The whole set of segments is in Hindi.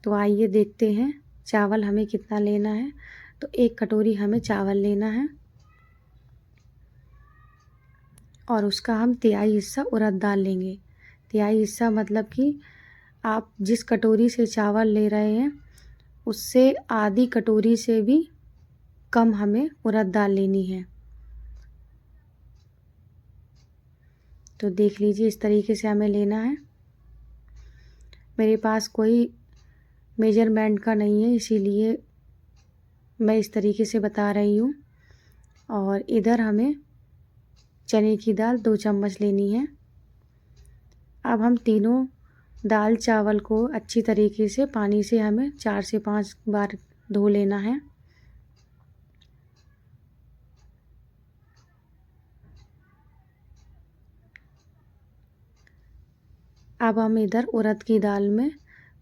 तो आइए देखते हैं चावल हमें कितना लेना है। तो 1 कटोरी हमें चावल लेना है और उसका हम तिहाई हिस्सा उड़द दाल लेंगे। तिहाई हिस्सा मतलब कि आप जिस कटोरी से चावल ले रहे हैं उससे आधी कटोरी से भी कम हमें उड़द दाल लेनी है। तो देख लीजिए इस तरीके से हमें लेना है। मेरे पास कोई मेजरमेंट का नहीं है, इसीलिए मैं इस तरीके से बता रही हूँ। और इधर हमें चने की दाल 2 चम्मच लेनी है। अब हम तीनों दाल चावल को अच्छी तरीके से पानी से हमें 4 से 5 बार धो लेना है। अब हम इधर उड़द की दाल में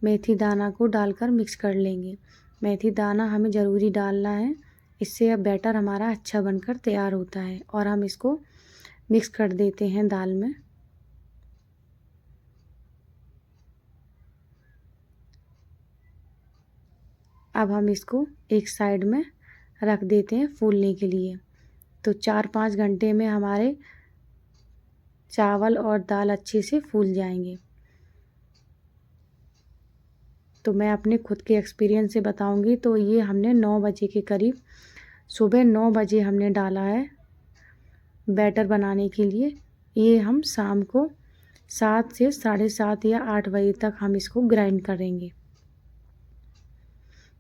मेथी दाना को डालकर मिक्स कर लेंगे। मेथी दाना हमें ज़रूरी डालना है, इससे अब बैटर हमारा अच्छा बनकर तैयार होता है। और हम इसको मिक्स कर देते हैं दाल में। अब हम इसको एक साइड में रख देते हैं फूलने के लिए। तो 4-5 घंटे में हमारे चावल और दाल अच्छे से फूल जाएंगे। तो मैं अपने खुद के एक्सपीरियंस से बताऊंगी। तो ये हमने 9 बजे के करीब, सुबह 9 बजे हमने डाला है बैटर बनाने के लिए। ये हम शाम को 7 से 7:30 या 8 बजे तक हम इसको ग्राइंड करेंगे।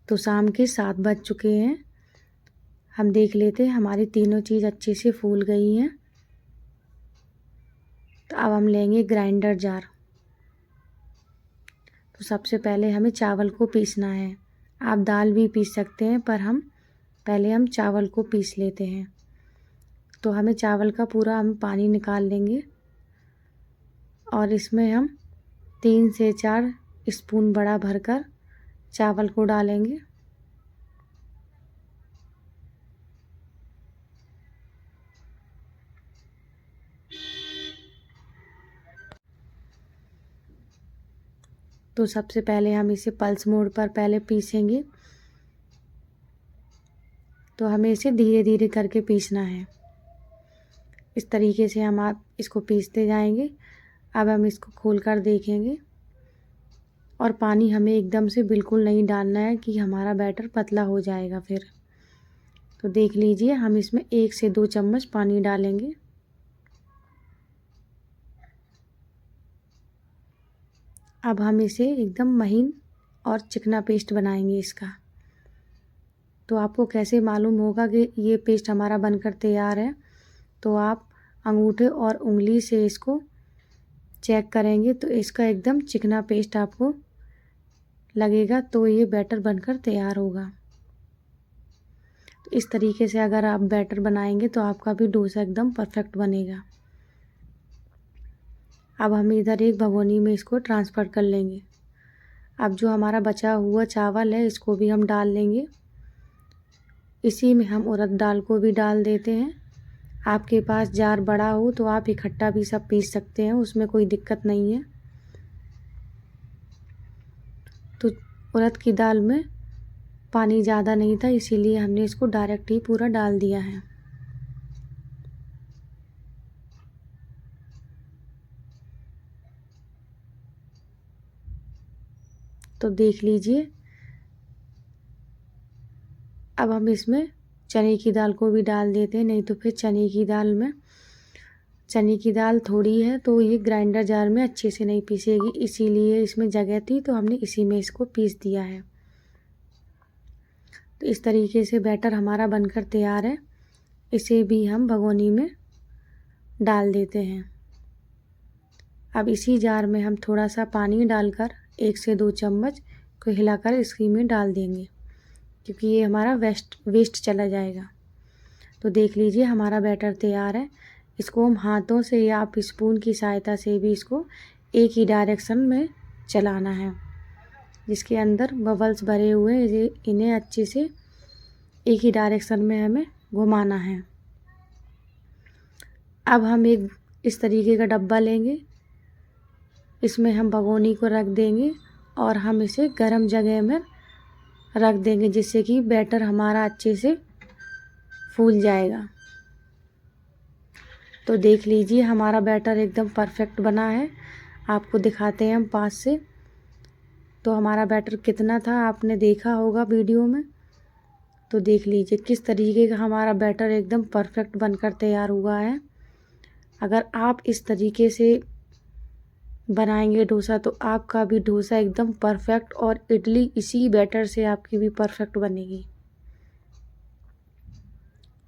तो शाम के 7 बज चुके हैं। हम देख लेते हैं हमारी तीनों चीज़ अच्छे से फूल गई हैं। तो अब हम लेंगे ग्राइंडर जार। तो सबसे पहले हमें चावल को पीसना है। आप दाल भी पीस सकते हैं, पर हम चावल को पीस लेते हैं। तो हमें चावल का पूरा हम पानी निकाल लेंगे और इसमें हम 3 से 4 स्पून बड़ा भरकर चावल को डालेंगे। तो सबसे पहले हम इसे पल्स मोड पर पहले पीसेंगे। तो हमें इसे धीरे धीरे करके पीसना है। इस तरीके से हम आप इसको पीसते जाएंगे। अब हम इसको खोल कर देखेंगे और पानी हमें एकदम से बिल्कुल नहीं डालना है कि हमारा बैटर पतला हो जाएगा फिर। तो देख लीजिए हम इसमें 1 से 2 चम्मच पानी डालेंगे। अब हम इसे एकदम महीन और चिकना पेस्ट बनाएंगे इसका। तो आपको कैसे मालूम होगा कि ये पेस्ट हमारा बनकर तैयार है? तो आप अंगूठे और उंगली से इसको चेक करेंगे तो इसका एकदम चिकना पेस्ट आपको लगेगा, तो ये बैटर बनकर तैयार होगा। तो इस तरीके से अगर आप बैटर बनाएंगे तो आपका भी डोसा एकदम परफेक्ट बनेगा। अब हम इधर एक भगोनी में इसको ट्रांसफ़र कर लेंगे। अब जो हमारा बचा हुआ चावल है इसको भी हम डाल लेंगे। इसी में हम उड़द दाल को भी डाल देते हैं। आपके पास जार बड़ा हो तो आप इकट्ठा भी सब पीस सकते हैं, उसमें कोई दिक्कत नहीं है। तो उड़द की दाल में पानी ज़्यादा नहीं था, इसीलिए हमने इसको डायरेक्ट ही पूरा डाल दिया है। तो देख लीजिए अब हम इसमें चने की दाल को भी डाल देते हैं, नहीं तो फिर चने की दाल थोड़ी है तो ये ग्राइंडर जार में अच्छे से नहीं पीसेगी, इसीलिए इसमें जगह थी तो हमने इसी में इसको पीस दिया है। तो इस तरीके से बैटर हमारा बनकर तैयार है। इसे भी हम भगोनी में डाल देते हैं। अब इसी जार में हम थोड़ा सा पानी डालकर 1 से 2 चम्मच को हिलाकर इसी में डाल देंगे, क्योंकि ये हमारा वेस्ट चला जाएगा। तो देख लीजिए हमारा बैटर तैयार है। इसको हम हाथों से या आप स्पून की सहायता से भी इसको एक ही डायरेक्शन में चलाना है। जिसके अंदर बबल्स भरे हुए हैं इन्हें अच्छे से एक ही डायरेक्शन में हमें घुमाना है। अब हम एक इस तरीके का डब्बा लेंगे, इसमें हम भगोनी को रख देंगे और हम इसे गर्म जगह में रख देंगे, जिससे कि बैटर हमारा अच्छे से फूल जाएगा। तो देख लीजिए हमारा बैटर एकदम परफेक्ट बना है। आपको दिखाते हैं हम पास से। तो हमारा बैटर कितना था आपने देखा होगा वीडियो में। तो देख लीजिए किस तरीके का हमारा बैटर एकदम परफेक्ट बनकर तैयार हुआ है। अगर आप इस तरीके से बनाएंगे डोसा तो आपका भी डोसा एकदम परफेक्ट और इडली इसी बैटर से आपकी भी परफेक्ट बनेगी।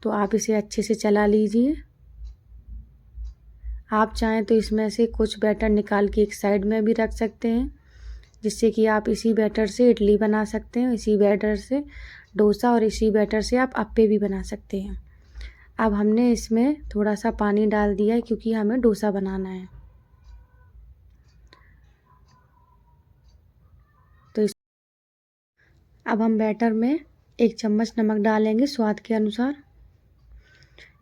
तो आप इसे अच्छे से चला लीजिए। आप चाहें तो इसमें से कुछ बैटर निकाल के एक साइड में भी रख सकते हैं, जिससे कि आप इसी बैटर से इडली बना सकते हैं, इसी बैटर से डोसा और इसी बैटर से आप अप्पे भी बना सकते हैं। अब हमने इसमें थोड़ा सा पानी डाल दिया है क्योंकि हमें डोसा बनाना है। तो अब हम बैटर में 1 चम्मच नमक डालेंगे स्वाद के अनुसार।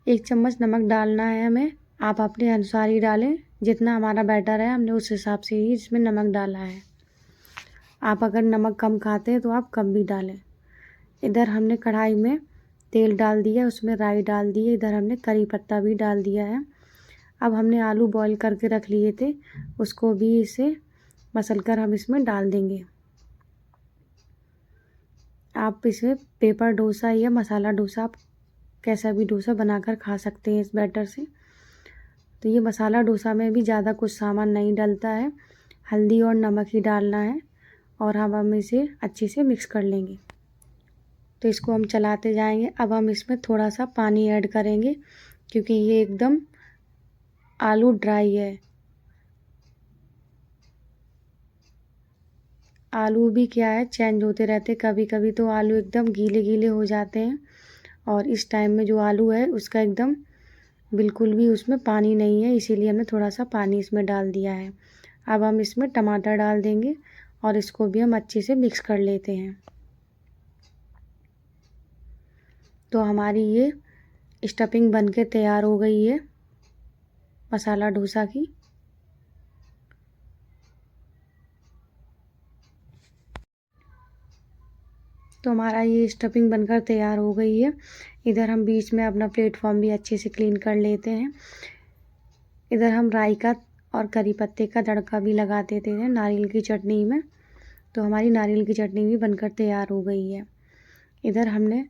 1 चम्मच नमक डालना है हमें। आप अपने अनुसार ही डालें, जितना हमारा बैटर है हमने उस हिसाब से ही इसमें नमक डाला है। आप अगर नमक कम खाते हैं तो आप कम भी डालें। इधर हमने कढ़ाई में तेल डाल दिया, उसमें राई डाल दी है, इधर हमने करी पत्ता भी डाल दिया है। अब हमने आलू बॉईल करके रख लिए थे, उसको भी इसे मसल कर हम इसमें डाल देंगे। आप इसे पेपर डोसा या मसाला डोसा, आप कैसा भी डोसा बनाकर खा सकते हैं इस बैटर से। तो ये मसाला डोसा में भी ज़्यादा कुछ सामान नहीं डलता है, हल्दी और नमक ही डालना है और हम इसे अच्छे से मिक्स कर लेंगे। तो इसको हम चलाते जाएंगे। अब हम इसमें थोड़ा सा पानी ऐड करेंगे क्योंकि ये एकदम आलू ड्राई है। आलू भी क्या है चेंज होते रहते, कभी कभी तो आलू एकदम गीले गीले हो जाते हैं और इस टाइम में जो आलू है उसका एकदम बिल्कुल भी उसमें पानी नहीं है, इसीलिए हमने थोड़ा सा पानी इसमें डाल दिया है। अब हम इसमें टमाटर डाल देंगे और इसको भी हम अच्छे से मिक्स कर लेते हैं। तो हमारी ये स्टफिंग बनके तैयार हो गई है मसाला डोसा की। तो हमारा ये स्टफिंग बनकर तैयार हो गई है। इधर हम बीच में अपना प्लेटफॉर्म भी अच्छे से क्लीन कर लेते हैं। इधर हम राई का और करी पत्ते का तड़का भी लगा देते हैं नारियल की चटनी में। तो हमारी नारियल की चटनी भी बनकर तैयार हो गई है। इधर हमने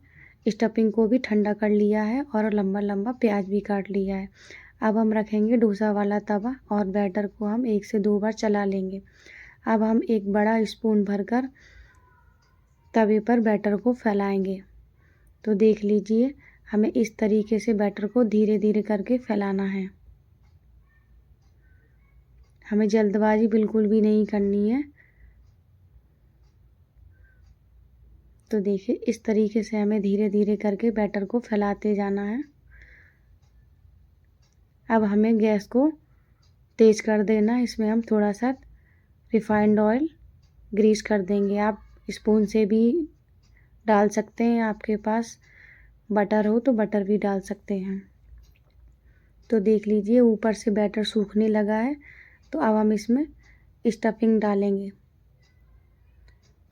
स्टफिंग को भी ठंडा कर लिया है और लंबा लंबा प्याज भी काट लिया है। अब हम रखेंगे डोसा वाला तवा और बैटर को हम 1 से 2 बार चला लेंगे। अब हम एक बड़ा स्पून भरकर तवे पर बैटर को फैलाएंगे। तो देख लीजिए हमें इस तरीके से बैटर को धीरे धीरे करके फैलाना है। हमें जल्दबाजी बिल्कुल भी नहीं करनी है। तो देखिए इस तरीके से हमें धीरे धीरे करके बैटर को फैलाते जाना है। अब हमें गैस को तेज़ कर देना है। इसमें हम थोड़ा सा रिफाइंड ऑयल ग्रीस कर देंगे। आप स्पून से भी डाल सकते हैं, आपके पास बटर हो तो बटर भी डाल सकते हैं। तो देख लीजिए ऊपर से बैटर सूखने लगा है। तो अब हम इसमें स्टफिंग डालेंगे।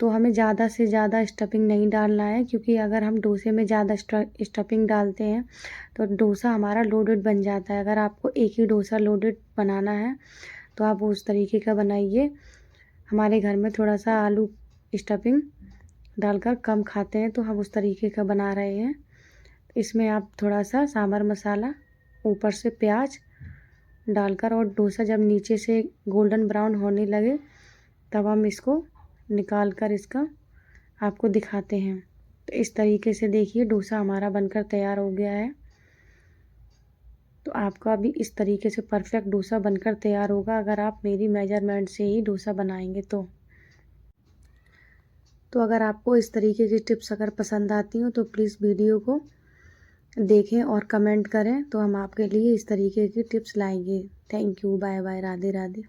तो हमें ज़्यादा से ज़्यादा स्टफिंग नहीं डालना है, क्योंकि अगर हम डोसे में ज़्यादा स्टफिंग डालते हैं तो डोसा हमारा लोडेड बन जाता है। अगर आपको एक ही डोसा लोडेड बनाना है तो आप उस तरीके का बनाइए। हमारे घर में थोड़ा सा आलू स्टफिंग डालकर कम खाते हैं तो हम उस तरीके का बना रहे हैं। इसमें आप थोड़ा सा सांभर मसाला, ऊपर से प्याज डालकर और डोसा जब नीचे से गोल्डन ब्राउन होने लगे तब हम इसको निकाल कर इसका आपको दिखाते हैं। तो इस तरीके से देखिए डोसा हमारा बनकर तैयार हो गया है। तो आपका भी इस तरीके से परफेक्ट डोसा बनकर तैयार होगा अगर आप मेरी मेजरमेंट से ही डोसा बनाएंगे तो अगर आपको इस तरीके की टिप्स अगर पसंद आती हो तो प्लीज़ वीडियो को देखें और कमेंट करें, तो हम आपके लिए इस तरीके की टिप्स लाएंगे। Thank you, bye bye, Radhe Radhe.